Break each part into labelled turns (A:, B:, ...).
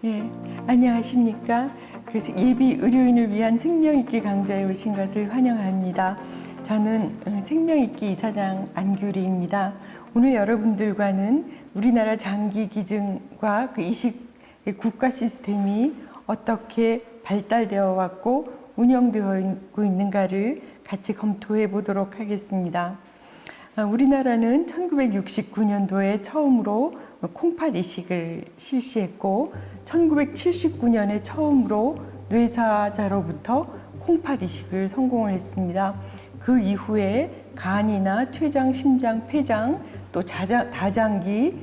A: 예, 안녕하십니까. 예비 의료인을 위한 생명있기 강좌에 오신 것을 환영합니다. 저는 생명있기 이사장 안규리입니다. 오늘 여러분들과는 우리나라 장기 기증과 그 이식 국가 시스템이 어떻게 발달되어 왔고 운영되어 있는가를 같이 검토해 보도록 하겠습니다. 우리나라는 1969년도에 처음으로 콩팥 이식을 실시했고 1979년에 처음으로 뇌사자로부터 콩팥 이식을 성공을 했습니다. 그 이후에 간이나 췌장, 심장, 폐장 또 다장기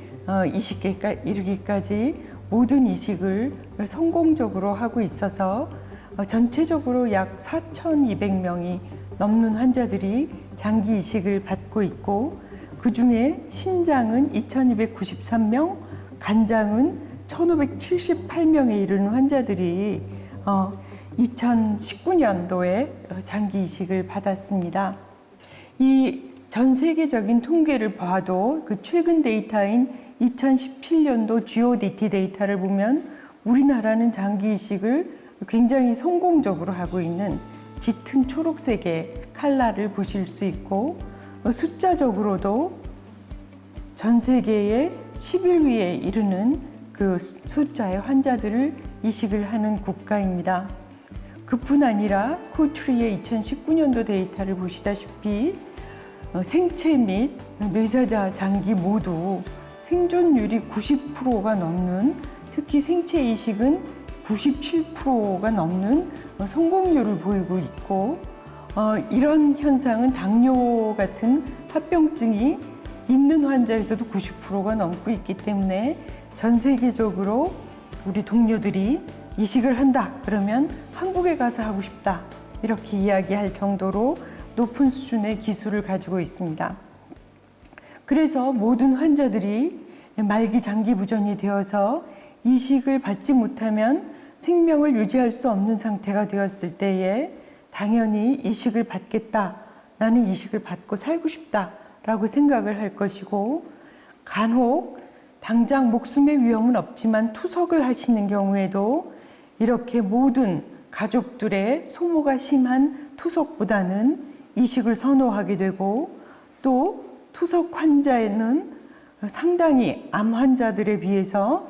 A: 이식에 이르기까지 모든 이식을 성공적으로 하고 있어서 전체적으로 약 4,200명이 넘는 환자들이 장기 이식을 받고 있고 그 중에 신장은 2,293명, 간장은 1,578명에 이르는 환자들이 2019년도에 장기 이식을 받았습니다. 이 전 세계적인 통계를 봐도 그 최근 데이터인 2017년도 GODT 데이터를 보면 우리나라는 장기 이식을 굉장히 성공적으로 하고 있는 짙은 초록색의 컬러를 보실 수 있고 숫자적으로도 전 세계의 10위 이르는 그 숫자의 환자들을 이식을 하는 국가입니다. 그뿐 아니라 코트리의 2019년도 데이터를 보시다시피 생체 및 뇌사자 장기 모두 생존율이 90%가 넘는, 특히 생체 이식은 97%가 넘는 성공률을 보이고 있고 이런 현상은 당뇨 같은 합병증이 있는 환자에서도 90%가 넘고 있기 때문에 전 세계적으로 우리 동료들이 이식을 한다 그러면 한국에 가서 하고 싶다 이렇게 이야기할 정도로 높은 수준의 기술을 가지고 있습니다. 그래서 모든 환자들이 말기 장기 부전이 되어서 이식을 받지 못하면 생명을 유지할 수 없는 상태가 되었을 때에 당연히 이식을 받겠다, 나는 이식을 받고 살고 싶다 라고 생각을 할 것이고, 간혹 당장 목숨의 위험은 없지만 투석을 하시는 경우에도 이렇게 모든 가족들의 소모가 심한 투석보다는 이식을 선호하게 되고, 또 투석 환자에는 상당히 암 환자들에 비해서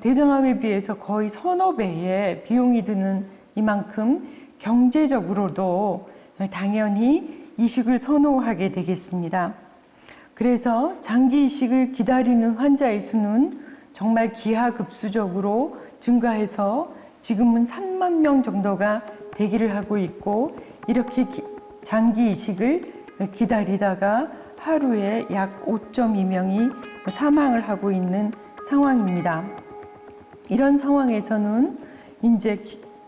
A: 대장암에 비해서 거의 서너 배의 비용이 드는 이만큼 경제적으로도 당연히 이식을 선호하게 되겠습니다. 그래서 장기 이식을 기다리는 환자의 수는 정말 기하급수적으로 증가해서 지금은 3만 명 정도가 대기를 하고 있고, 이렇게 장기 이식을 기다리다가 하루에 약 5.2명이 사망을 하고 있는 상황입니다. 이런 상황에서는 이제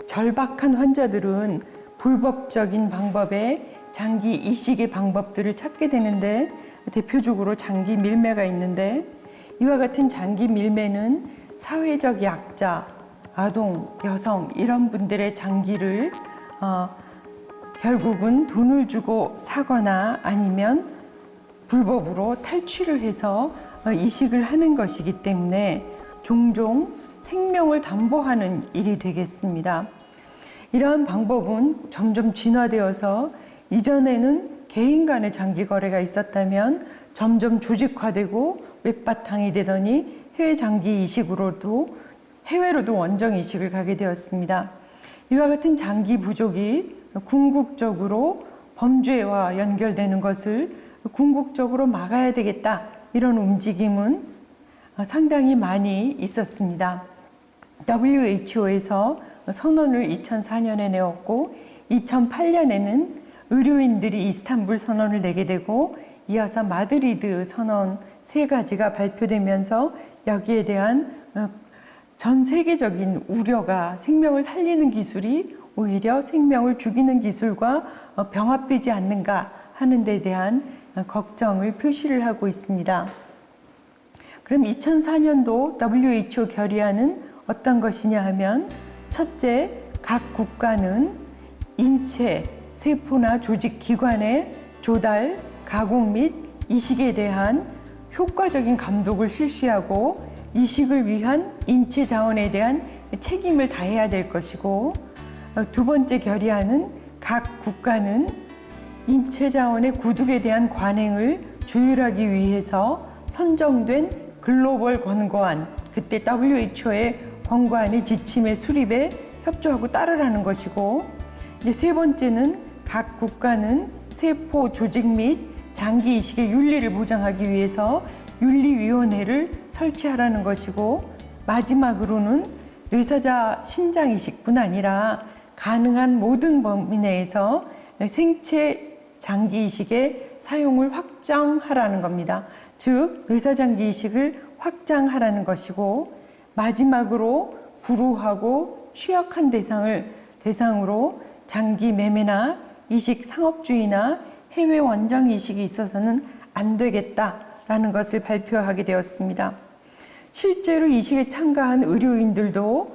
A: 절박한 환자들은 불법적인 방법의 장기 이식의 방법들을 찾게 되는데, 대표적으로 장기 밀매가 있는데, 이와 같은 장기 밀매는 사회적 약자, 아동, 여성 이런 분들의 장기를 결국은 돈을 주고 사거나 아니면 불법으로 탈취를 해서 이식을 하는 것이기 때문에 종종 생명을 담보하는 일이 되겠습니다. 이러한 방법은 점점 진화되어서 이전에는 개인 간의 장기 거래가 있었다면 점점 조직화되고 웹바탕이 되더니 해외 장기 이식으로도 해외로도 원정 이식을 가게 되었습니다. 이와 같은 장기 부족이 궁극적으로 범죄와 연결되는 것을 궁극적으로 막아야 되겠다, 이런 움직임은 상당히 많이 있었습니다. WHO에서 선언을 2004년에 내었고 2008년에는 의료인들이 이스탄불 선언을 내게 되고 이어서 마드리드 선언 3가지가 발표되면서 여기에 대한 전 세계적인 우려가 생명을 살리는 기술이 오히려 생명을 죽이는 기술과 병합되지 않는가 하는 데 대한 걱정을 표시를 하고 있습니다. 그럼 2004년도 WHO 결의안은 어떤 것이냐 하면, 첫째, 각 국가는 인체, 세포나 조직 기관의 조달, 가공 및 이식에 대한 효과적인 감독을 실시하고 이식을 위한 인체 자원에 대한 책임을 다해야 될 것이고, 두 번째 결의안은 각 국가는 인체 자원의 구둑에 대한 관행을 조율하기 위해서 선정된 글로벌 권고안, 그때 WHO의 권고안의 지침의 수립에 협조하고 따르라는 것이고, 이제 세 번째는 각 국가는 세포, 조직 및 장기 이식의 윤리를 보장하기 위해서 윤리위원회를 설치하라는 것이고, 마지막으로는 뇌사자 신장 이식뿐 아니라 가능한 모든 범위 내에서 생체 장기 이식의 사용을 확장하라는 겁니다. 즉, 뇌사장기 이식을 확장하라는 것이고, 마지막으로 불우하고 취약한 대상으로 장기 매매나 이식 상업주의나 해외 원정 이식이 있어서는 안 되겠다라는 것을 발표하게 되었습니다. 실제로 이식에 참가한 의료인들도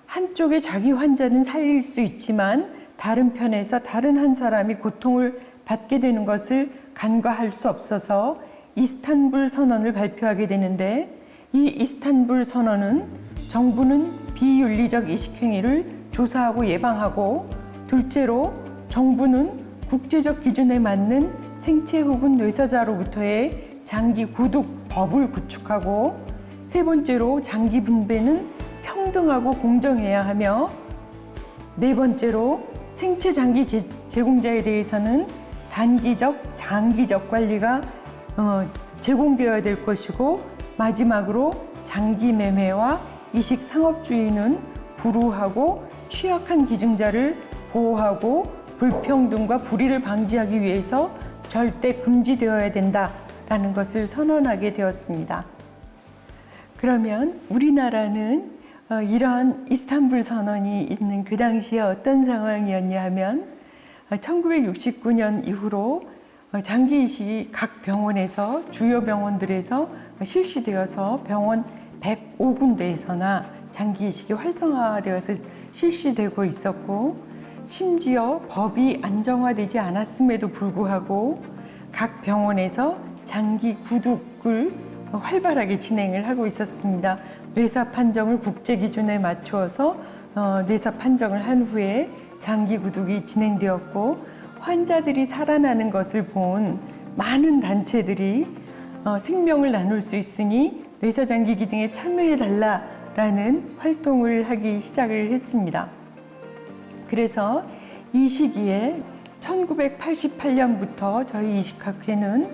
A: 한쪽에 자기 환자는 살릴 수 있지만 다른 편에서 다른 한 사람이 고통을 받게 되는 것을 간과할 수 없어서 이스탄불 선언을 발표하게 되는데, 이 이스탄불 선언은 정부는 비윤리적 이식 행위를 조사하고 예방하고, 둘째로 정부는 국제적 기준에 맞는 생체 혹은 뇌사자로부터의 장기 구독 법을 구축하고, 세 번째로 장기 분배는 평등하고 공정해야 하며, 네 번째로 생체 장기 제공자에 대해서는 단기적, 장기적 관리가 제공되어야 될 것이고, 마지막으로 장기 매매와 이식 상업주의는 불우하고 취약한 기증자를 보호하고 불평등과 불의를 방지하기 위해서 절대 금지되어야 된다라는 것을 선언하게 되었습니다. 그러면 우리나라는 이러한 이스탄불 선언이 있는 그 당시에 어떤 상황이었냐 하면, 1969년 이후로 장기 이식이 각 병원에서, 주요 병원들에서 실시되어서 병원 105군데에서나 장기 이식이 활성화되어서 실시되고 있었고, 심지어 법이 안정화되지 않았음에도 불구하고 각 병원에서 장기 구독을 활발하게 진행을 하고 있었습니다. 뇌사 판정을 국제 기준에 맞추어서 뇌사 판정을 한 후에 장기 구독이 진행되었고, 환자들이 살아나는 것을 본 많은 단체들이 생명을 나눌 수 있으니 뇌사장기 기증에 참여해달라라는 활동을 하기 시작을 했습니다. 그래서 이 시기에 1988년부터 저희 이식학회는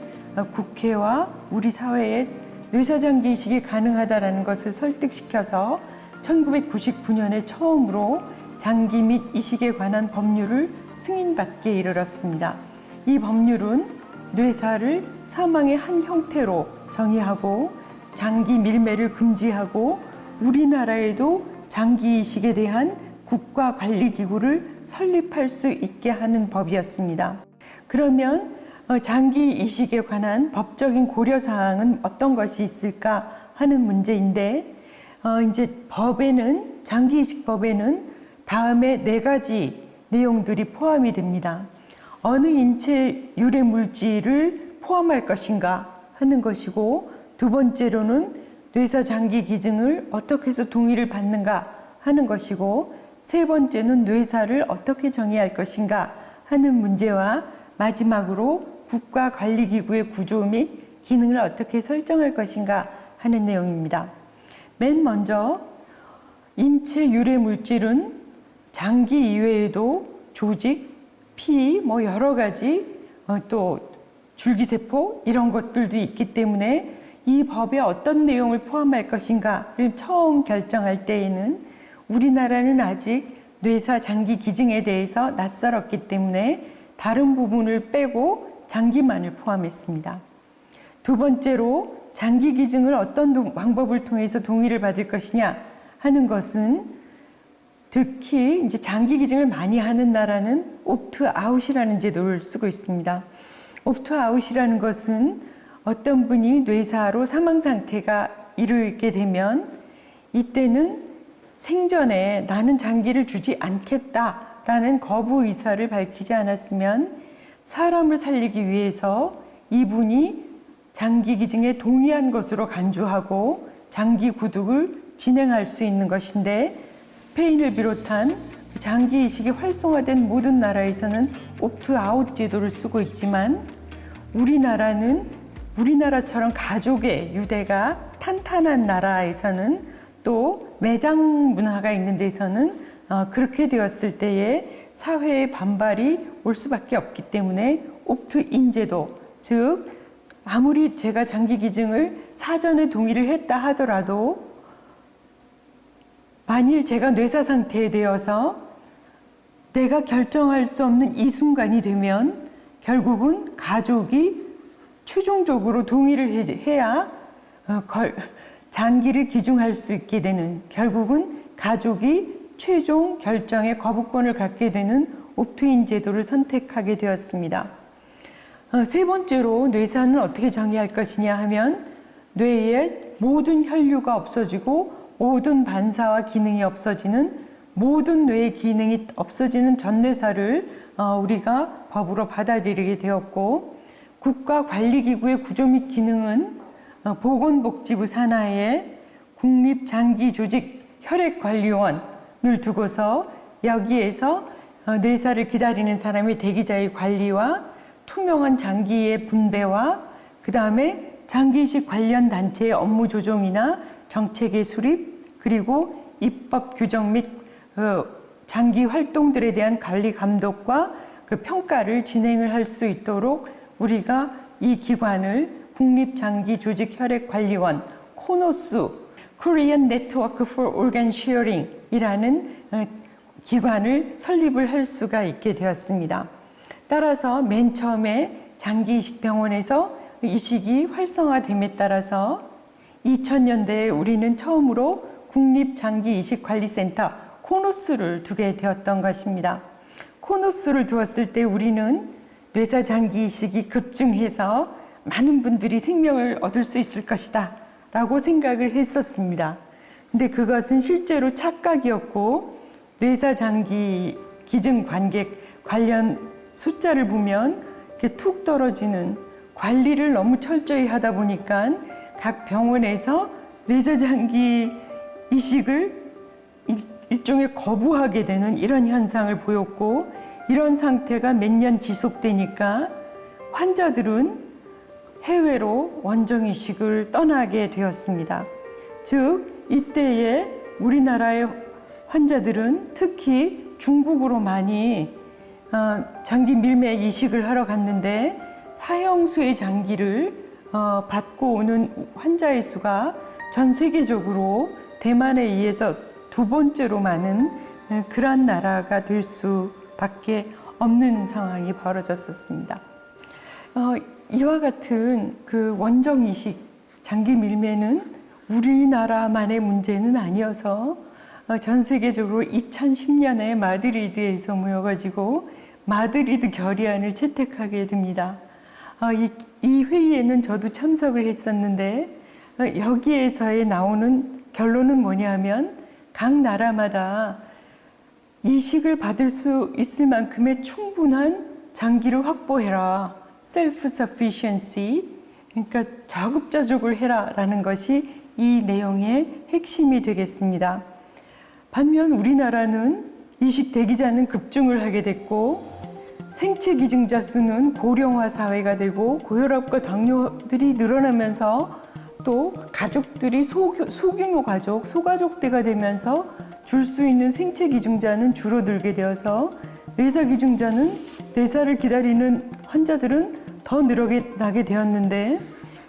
A: 국회와 우리 사회에 뇌사장기 이식이 가능하다는 것을 설득시켜서 1999년에 처음으로 장기 및 이식에 관한 법률을 승인받게 이르렀습니다. 이 법률은 뇌사를 사망의 한 형태로 정의하고 장기 밀매를 금지하고, 우리나라에도 장기 이식에 대한 국가관리기구를 설립할 수 있게 하는 법이었습니다. 그러면 장기 이식에 관한 법적인 고려사항은 어떤 것이 있을까 하는 문제인데, 이제 법에는, 장기 이식법에는 다음에 4가지 내용들이 포함이 됩니다. 어느 인체 유래 물질을 포함할 것인가 하는 것이고, 두 번째로는 뇌사 장기 기증을 어떻게 해서 동의를 받는가 하는 것이고, 세 번째는 뇌사를 어떻게 정의할 것인가 하는 문제와, 마지막으로 국가관리기구의 구조 및 기능을 어떻게 설정할 것인가 하는 내용입니다. 맨 먼저 인체 유래 물질은 장기 이외에도 조직, 피, 여러 가지 또 줄기세포 이런 것들도 있기 때문에 이 법에 어떤 내용을 포함할 것인가를 처음 결정할 때에는 우리나라는 아직 뇌사 장기 기증에 대해서 낯설었기 때문에 다른 부분을 빼고 장기만을 포함했습니다. 두 번째로 장기 기증을 어떤 방법을 통해서 동의를 받을 것이냐 하는 것은, 특히 이제 장기 기증을 많이 하는 나라는 옵트아웃이라는 제도를 쓰고 있습니다. 옵트아웃이라는 것은 어떤 분이 뇌사로 사망 상태가 이르게 되면 이때는 생전에 나는 장기를 주지 않겠다라는 거부 의사를 밝히지 않았으면 사람을 살리기 위해서 이분이 장기 기증에 동의한 것으로 간주하고 장기 구독을 진행할 수 있는 것인데, 스페인을 비롯한 장기 이식이 활성화된 모든 나라에서는 옵트아웃 제도를 쓰고 있지만 우리나라처럼 가족의 유대가 탄탄한 나라에서는 또 매장 문화가 있는 데서는 그렇게 되었을 때에 사회의 반발이 올 수밖에 없기 때문에 옵트인 제도, 즉 아무리 제가 장기 기증을 사전에 동의를 했다 하더라도 만일 제가 뇌사 상태에 되어서 내가 결정할 수 없는 이 순간이 되면 결국은 가족이 최종적으로 동의를 해야 장기를 기증할 수 있게 되는, 결국은 가족이 최종 결정의 거부권을 갖게 되는 옵트인 제도를 선택하게 되었습니다. 세 번째로 뇌사는 어떻게 정의할 것이냐 하면 뇌의 모든 혈류가 없어지고 모든 반사와 기능이 없어지는, 모든 뇌의 기능이 없어지는 전뇌사를 우리가 법으로 받아들이게 되었고, 국가관리기구의 구조 및 기능은 보건복지부 산하에 국립장기조직혈액관리원을 두고서 여기에서 뇌사를 기다리는 사람의 대기자의 관리와 투명한 장기의 분배와 그 다음에 장기이식 관련 단체의 업무 조정이나 정책의 수립, 그리고 입법 규정 및 장기 활동들에 대한 관리 감독과 그 평가를 진행을 할 수 있도록 우리가 이 기관을 국립장기조직혈액관리원 코노스 Korean Network for Organ Sharing 이라는 기관을 설립을 할 수가 있게 되었습니다. 따라서 맨 처음에 장기이식병원에서 이식이 활성화됨에 따라서 2000년대에 우리는 처음으로 국립장기이식관리센터 코노스를 두게 되었던 것입니다. 코노스를 두었을 때 우리는 뇌사 장기 이식이 급증해서 많은 분들이 생명을 얻을 수 있을 것이다 라고 생각을 했었습니다. 근데 그것은 실제로 착각이었고, 뇌사 장기 기증 관객 관련 숫자를 보면 이렇게 툭 떨어지는, 관리를 너무 철저히 하다 보니까 각 병원에서 뇌사 장기 이식을 일종의 거부하게 되는 이런 현상을 보였고, 이런 상태가 몇 년 지속되니까 환자들은 해외로 원정 이식을 떠나게 되었습니다. 즉 이때에 우리나라의 환자들은 특히 중국으로 많이 장기 밀매 이식을 하러 갔는데 사형수의 장기를 받고 오는 환자의 수가 전 세계적으로 대만에 의해서 두 번째로 많은 그런 나라가 될 수밖에 없는 상황이 벌어졌었습니다. 이와 같은 그 원정 이식, 장기 밀매는 우리나라만의 문제는 아니어서 전 세계적으로 2010년에 마드리드에서 모여가지고 마드리드 결의안을 채택하게 됩니다. 이 회의에는 저도 참석을 했었는데 여기에서의 나오는 결론은 뭐냐면 각 나라마다 이식을 받을 수 있을 만큼의 충분한 장기를 확보해라. self-sufficiency, 그러니까 자급자족을 해라라는 것이 이 내용의 핵심이 되겠습니다. 반면 우리나라는 이식 대기자는 급증을 하게 됐고 생체 기증자 수는 고령화 사회가 되고 고혈압과 당뇨들이 늘어나면서 또 가족들이 소규모 가족, 소가족대가 되면서 줄 수 있는 생체 기증자는 줄어들게 되어서 뇌사 기증자는 뇌사를 기다리는 환자들은 더 늘어나게 되었는데,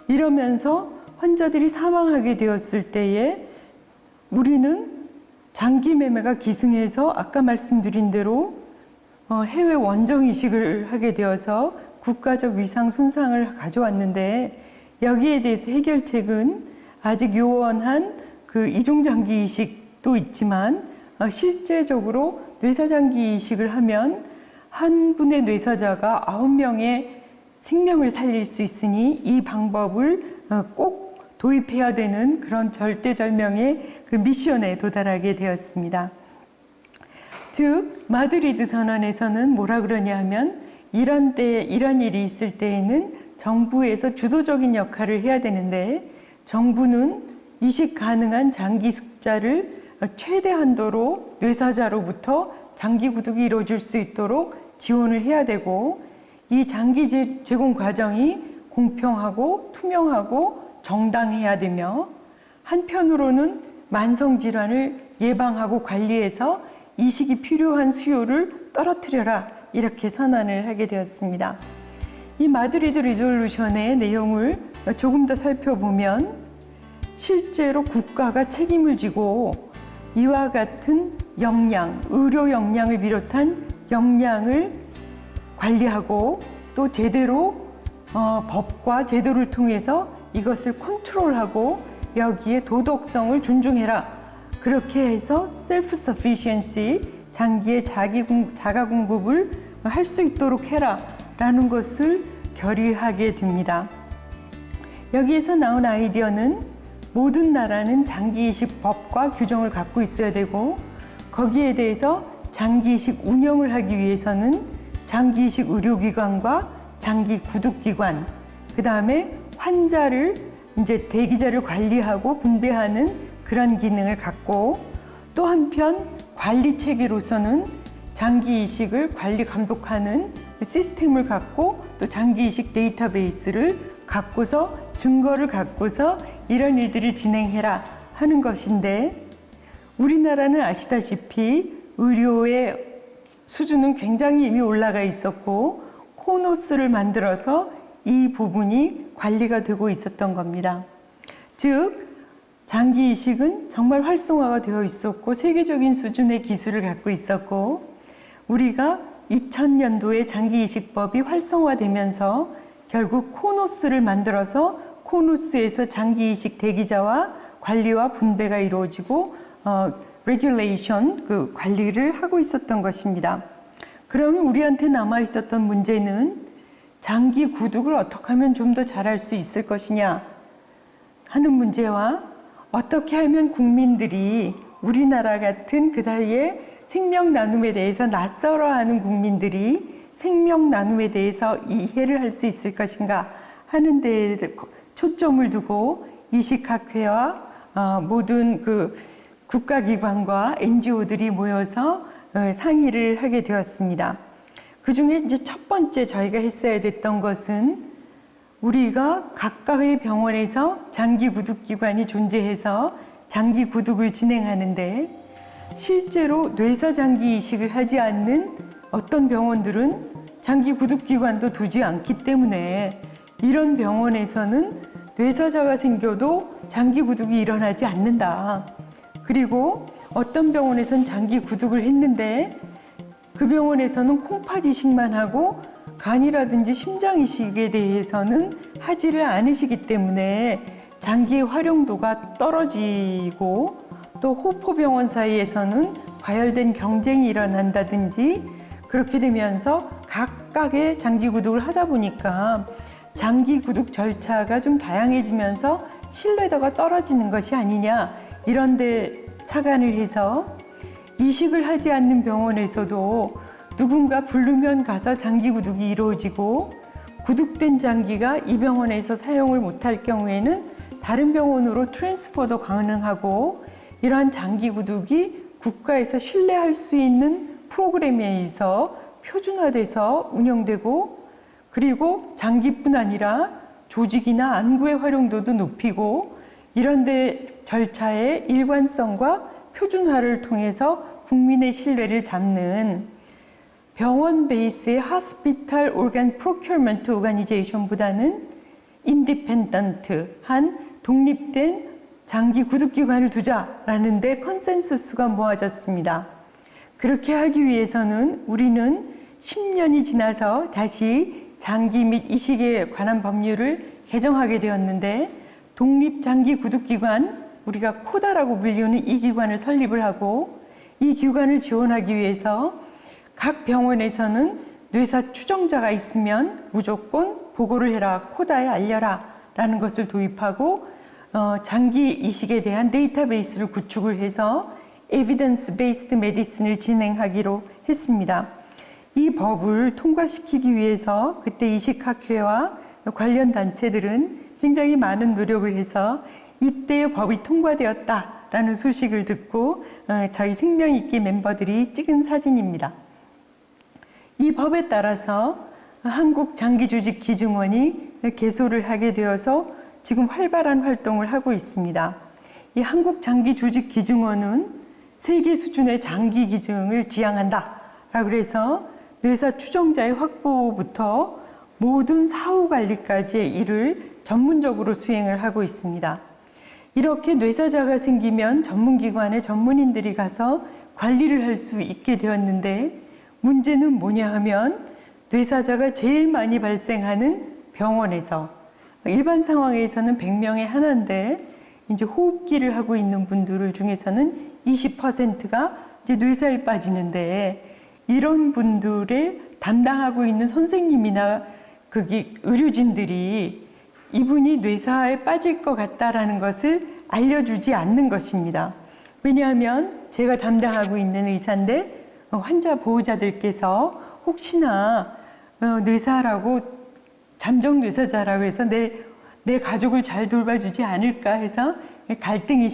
A: 이러면서 환자들이 사망하게 되었을 때에 우리는 장기 매매가 기승해서 아까 말씀드린 대로 해외 원정 이식을 하게 되어서 국가적 위상 손상을 가져왔는데, 여기에 대해서 해결책은 아직 요원한 그 이종장기 이식도 있지만 실제적으로 뇌사장기 이식을 하면 한 분의 뇌사자가 9명의 생명을 살릴 수 있으니 이 방법을 꼭 도입해야 되는 그런 절대절명의 그 미션에 도달하게 되었습니다. 즉 마드리드 선언에서는 뭐라 그러냐 하면 이런 일이 있을 때에는 정부에서 주도적인 역할을 해야 되는데 정부는 이식 가능한 장기 숙자를 최대 한도로 뇌사자로부터 장기 구독이 이루어질 수 있도록 지원을 해야 되고, 이 장기 제공 과정이 공평하고 투명하고 정당해야 되며, 한편으로는 만성질환을 예방하고 관리해서 이식이 필요한 수요를 떨어뜨려라, 이렇게 선언을 하게 되었습니다. 이 마드리드 리졸루션의 내용을 조금 더 살펴보면 실제로 국가가 책임을 지고 이와 같은 역량, 의료 역량을 비롯한 역량을 관리하고 또 제대로 법과 제도를 통해서 이것을 컨트롤하고 여기에 도덕성을 존중해라. 그렇게 해서 셀프 서피시언시, 장기의 자가 공급을 할 수 있도록 해라 라는 것을 결의하게 됩니다. 여기에서 나온 아이디어는 모든 나라는 장기이식 법과 규정을 갖고 있어야 되고, 거기에 대해서 장기이식 운영을 하기 위해서는 장기이식 의료기관과 장기 구독기관, 그 다음에 환자를 이제 대기자를 관리하고 분배하는 그런 기능을 갖고, 또 한편 관리 체계로서는 장기 이식을 관리 감독하는 시스템을 갖고 또 장기 이식 데이터베이스를 갖고서 증거를 갖고서 이런 일들을 진행해라 하는 것인데, 우리나라는 아시다시피 의료의 수준은 굉장히 이미 올라가 있었고 코노스를 만들어서 이 부분이 관리가 되고 있었던 겁니다. 즉 장기 이식은 정말 활성화가 되어 있었고 세계적인 수준의 기술을 갖고 있었고, 우리가 2000년도에 장기 이식법이 활성화되면서 결국 코노스를 만들어서 코노스에서 장기 이식 대기자와 관리와 분배가 이루어지고 레귤레이션, 그 관리를 하고 있었던 것입니다. 그러면 우리한테 남아 있었던 문제는 장기 구독을 어떻게 하면 좀 더 잘할 수 있을 것이냐 하는 문제와, 어떻게 하면 국민들이 우리나라 같은 그 사이에 생명 나눔에 대해서 낯설어하는 국민들이 생명 나눔에 대해서 이해를 할 수 있을 것인가 하는 데에 초점을 두고 이식학회와 모든 그 국가기관과 NGO들이 모여서 상의를 하게 되었습니다. 그 중에 이제 첫 번째 저희가 했어야 됐던 것은, 우리가 각각의 병원에서 장기 구독기관이 존재해서 장기 구독을 진행하는데, 실제로 뇌사 장기 이식을 하지 않는 어떤 병원들은 장기 구독기관도 두지 않기 때문에 이런 병원에서는 뇌사자가 생겨도 장기 구독이 일어나지 않는다. 그리고 어떤 병원에서는 장기 구독을 했는데 그 병원에서는 콩팥 이식만 하고 간이라든지 심장 이식에 대해서는 하지를 않으시기 때문에 장기의 활용도가 떨어지고, 또 호포병원 사이에서는 과열된 경쟁이 일어난다든지, 그렇게 되면서 각각의 장기 구독을 하다 보니까 장기 구독 절차가 좀 다양해지면서 신뢰도가 떨어지는 것이 아니냐, 이런 데 착안을 해서 이식을 하지 않는 병원에서도 누군가 부르면 가서 장기 구독이 이루어지고, 구독된 장기가 이 병원에서 사용을 못할 경우에는 다른 병원으로 트랜스퍼도 가능하고, 이러한 장기 구독이 국가에서 신뢰할 수 있는 프로그램에 의해서 표준화돼서 운영되고, 그리고 장기뿐 아니라 조직이나 안구의 활용도도 높이고, 이런 데 절차의 일관성과 표준화를 통해서 국민의 신뢰를 잡는 병원 베이스의 Hospital Organ Procurement Organization보다는 인디펜던트한 독립된 장기 구독기관을 두자라는 데 컨센서스가 모아졌습니다. 그렇게 하기 위해서는 우리는 10년이 지나서 다시 장기 및 이식에 관한 법률을 개정하게 되었는데, 독립장기 구독기관, 우리가 코다라고 불리는 이 기관을 설립을 하고, 이 기관을 지원하기 위해서 각 병원에서는 뇌사 추정자가 있으면 무조건 보고를 해라, 코다에 알려라 라는 것을 도입하고, 장기 이식에 대한 데이터베이스를 구축을 해서 에비던스 베이스드 메디슨을 진행하기로 했습니다. 이 법을 통과시키기 위해서 그때 이식학회와 관련 단체들은 굉장히 많은 노력을 해서 이때의 법이 통과되었다 있다라는 소식을 듣고 저희 생명있기 멤버들이 찍은 사진입니다. 이 법에 따라서 한국장기조직기증원이 개소를 하게 되어서 지금 활발한 활동을 하고 있습니다. 이 한국장기조직기증원은 세계 수준의 장기기증을 지향한다 라고 해서 뇌사 추정자의 확보부터 모든 사후 관리까지의 일을 전문적으로 수행을 하고 있습니다. 이렇게 뇌사자가 생기면 전문기관의 전문인들이 가서 관리를 할 수 있게 되었는데, 문제는 뭐냐 하면 뇌사자가 제일 많이 발생하는 병원에서, 일반 상황에서는 100명에 하나인데 이제 호흡기를 하고 있는 분들 중에서는 20%가 이제 뇌사에 빠지는데, 이런 분들의 담당하고 있는 선생님이나 거기 의료진들이 이분이 뇌사에 빠질 것 같다라는 것을 알려주지 않는 것입니다. 왜냐하면 제가 담당하고 있는 의사인데 환자 보호자들께서 혹시나 뇌사라고, 잠정 뇌사자라고 해서 내 가족을 잘 돌봐주지 않을까 해서 갈등이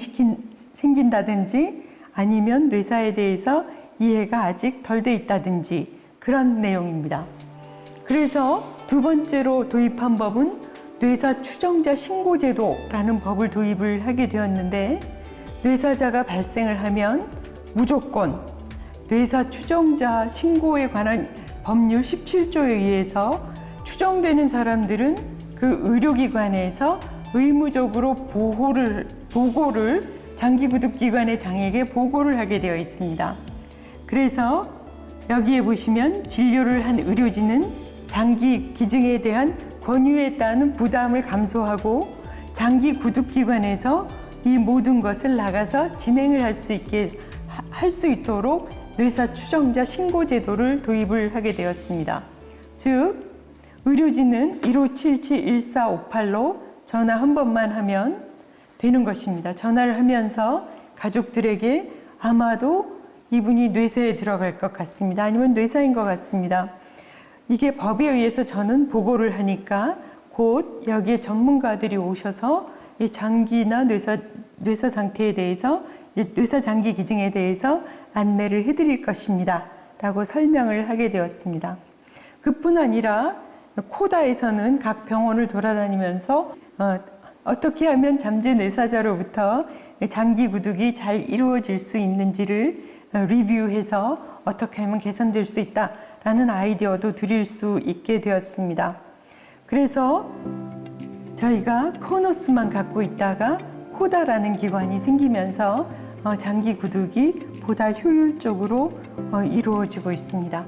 A: 생긴다든지, 아니면 뇌사에 대해서 이해가 아직 덜 돼 있다든지 그런 내용입니다. 그래서 두 번째로 도입한 법은 뇌사 추정자 신고제도라는 법을 도입을 하게 되었는데, 뇌사자가 발생을 하면 무조건 뇌사 추정자 신고에 관한 법률 17조에 의해서 추정되는 사람들은 그 의료기관에서 의무적으로 보고를 장기구독기관의 장에게 보고를 하게 되어 있습니다. 그래서 여기에 보시면 진료를 한 의료진은 장기 기증에 대한 권유에 따른 부담을 감소하고 장기구독기관에서 이 모든 것을 나가서 진행을 할 수 있도록 뇌사 추정자 신고제도를 도입을 하게 되었습니다. 즉, 의료진은 1577-1458로 전화 한 번만 하면 되는 것입니다. 전화를 하면서 가족들에게 아마도 이분이 뇌사에 들어갈 것 같습니다. 아니면 뇌사인 것 같습니다. 이게 법에 의해서 저는 보고를 하니까 곧 여기에 전문가들이 오셔서 이 장기나 뇌사 상태에 대해서, 뇌사 장기 기증에 대해서 안내를 해드릴 것입니다 라고 설명을 하게 되었습니다. 그뿐 아니라 코다에서는 각 병원을 돌아다니면서 어떻게 하면 잠재 뇌사자로부터 장기 구독이 잘 이루어질 수 있는지를 리뷰해서 어떻게 하면 개선될 수 있다라는 아이디어도 드릴 수 있게 되었습니다. 그래서 저희가 코너스만 갖고 있다가 코다라는 기관이 생기면서 장기 구독이 보다 효율적으로 이루어지고 있습니다.